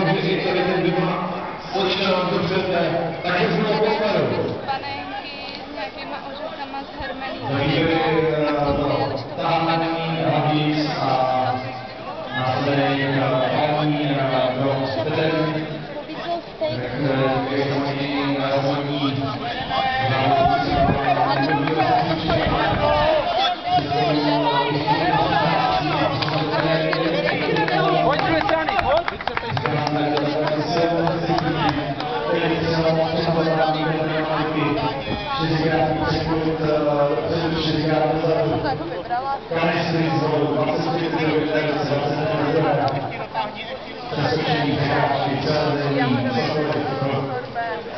věřit tady ten doma počínám dobře, také jsme na podparu. Panenky s nějakýma ořechama z hermelí. Táhání, navíc a následně hlavní do stetelů.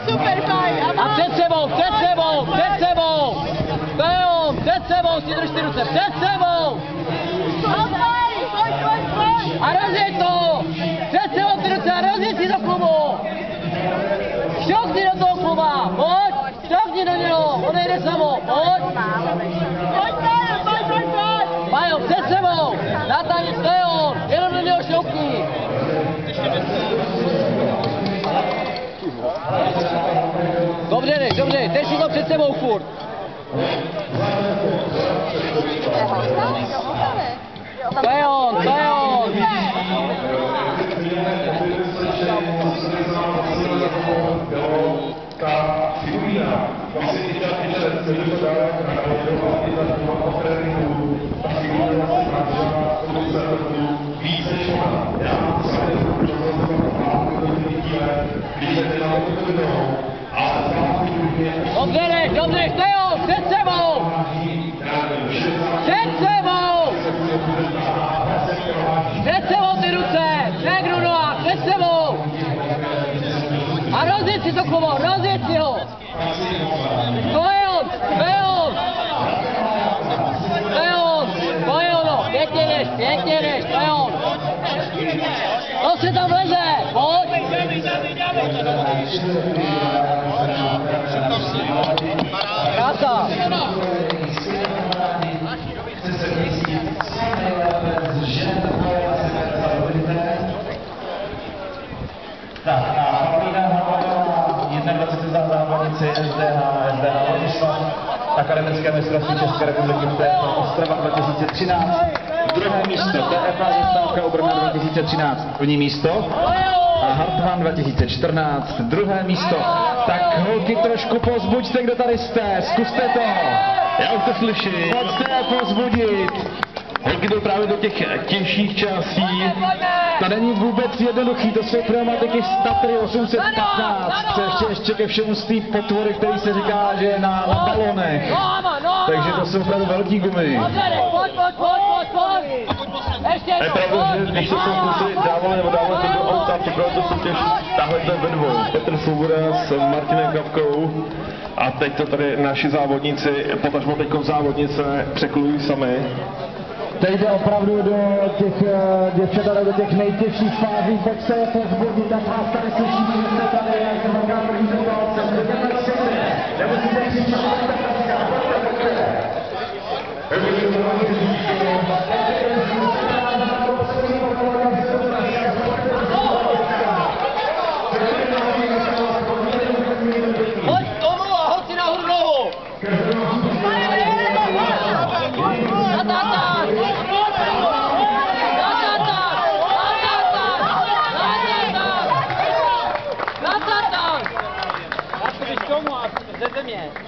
Super fajn! A před sebou! To je on, před sebou si držte ruce, před sebou! A rozjeď to! Před sebou ty ruce a rozjeď si do klubu! Šťouchni do toho kluba, pojď! Šťouchni do něho, odejde samo, pojď! Pajo, před sebou! Natáně, to je on, jenom do něho šťouchni! Dobře, drž si to před sebou furt. To je on. Dobře, to je on, před sebou! Před sebou ty ruce, přegnu noha, před sebou! A rozjeď si to klubo, rozjeď si ho! To je on, pěkně jdeš, to je on! To se tam leze, pojď! Krása! Tak a Pavlína Havlová, 21 za závodnici SDH Ladislav, akademické mistrovství České republiky v této Ostrava 2013. Druhé místo TFA Zastávka u Brna 2013, první místo. A Hartmann 2014, druhé místo. Tak holky, trošku pozbuďte, kdo tady jste, zkuste to. Já už to slyším. Pojďte pozbudit. Holky jdou právě do těch těžších částí. To není vůbec jednoduchý, to jsou pneumatiky Statry 815. Ještě ke všemu z té potvory, který se říká, že je na balonech. Takže to jsou opravdu velký gumy. Je pravda, že když se jsou kluci dávali to do auta, připravili to soutěž, tahle to ve dvou. Petr Svoboda s Martinem Kapkou. A teď to tady naši závodníci, potažmo teďko závodnice, překlují sami. Teď jde opravdu do těch děvčat, do těch nejtěžších fází, tak se je pozbudit, tak vás tady slyšíme, že jste tady, jak se velká první situace, nemusíte křičet, Pojď k tomu a hoď si nahoru nohu!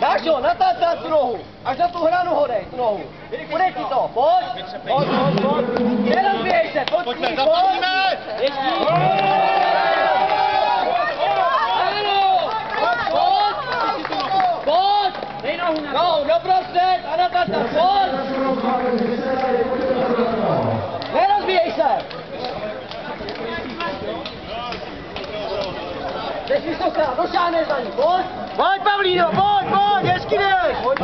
Dáš ho, natácáš tu nohu, až na tu hranu hodej, tu nohu. Bude ti to, pojď! Nerozběj se, pojď! Pojď! Dej nohu na nohu, doprostřed a natácáš, pojď! Nerozběj se! Jdeš vysoká, došáhneš za ní, pojď! Pojď, Pavlíno, pojď, hezky jdeš! Pojď!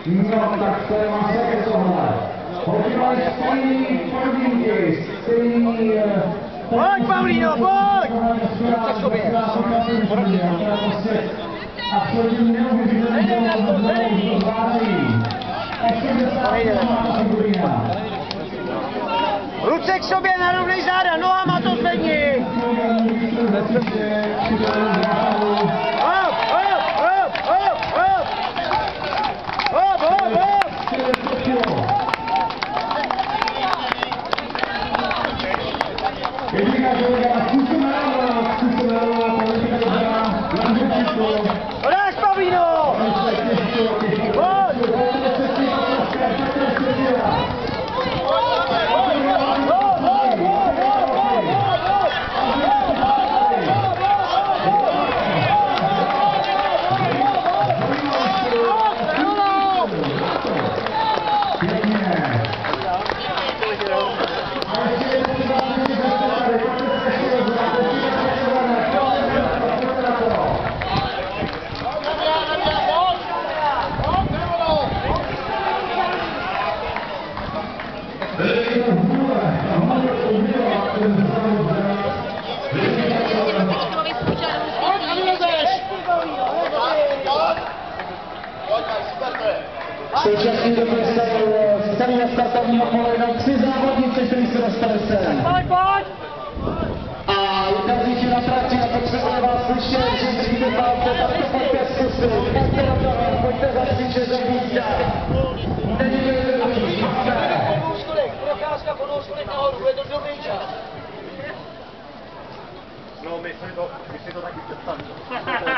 No tak to je masakr tohle. Holky mají stejný podmínky, stejný... Pojď, Pavlíno, pojď! Pojď k sobě. Absolutně neuvěřitelné, že to zvládají. Ruce k sobě, narovnej záda, nohama to zvedni! Hop, hop, hop, hop, hop! Hop, hop, hop! Dáš, Pavlíno! Pojď! V současné době se z celého startovního pole jenom 3 závodníci, kteří se dostali sem. A jedna z nich je na trati a potřebuje vás slyšet, že držíte palce, tak to pojďte zkusit. Pojďte do toho, pojďte zasvíčet do místa. Není to jednoduchý, jsme. Procházka bonus kolik nahoru, bude to dobrý čas. No, my si to taky představíme.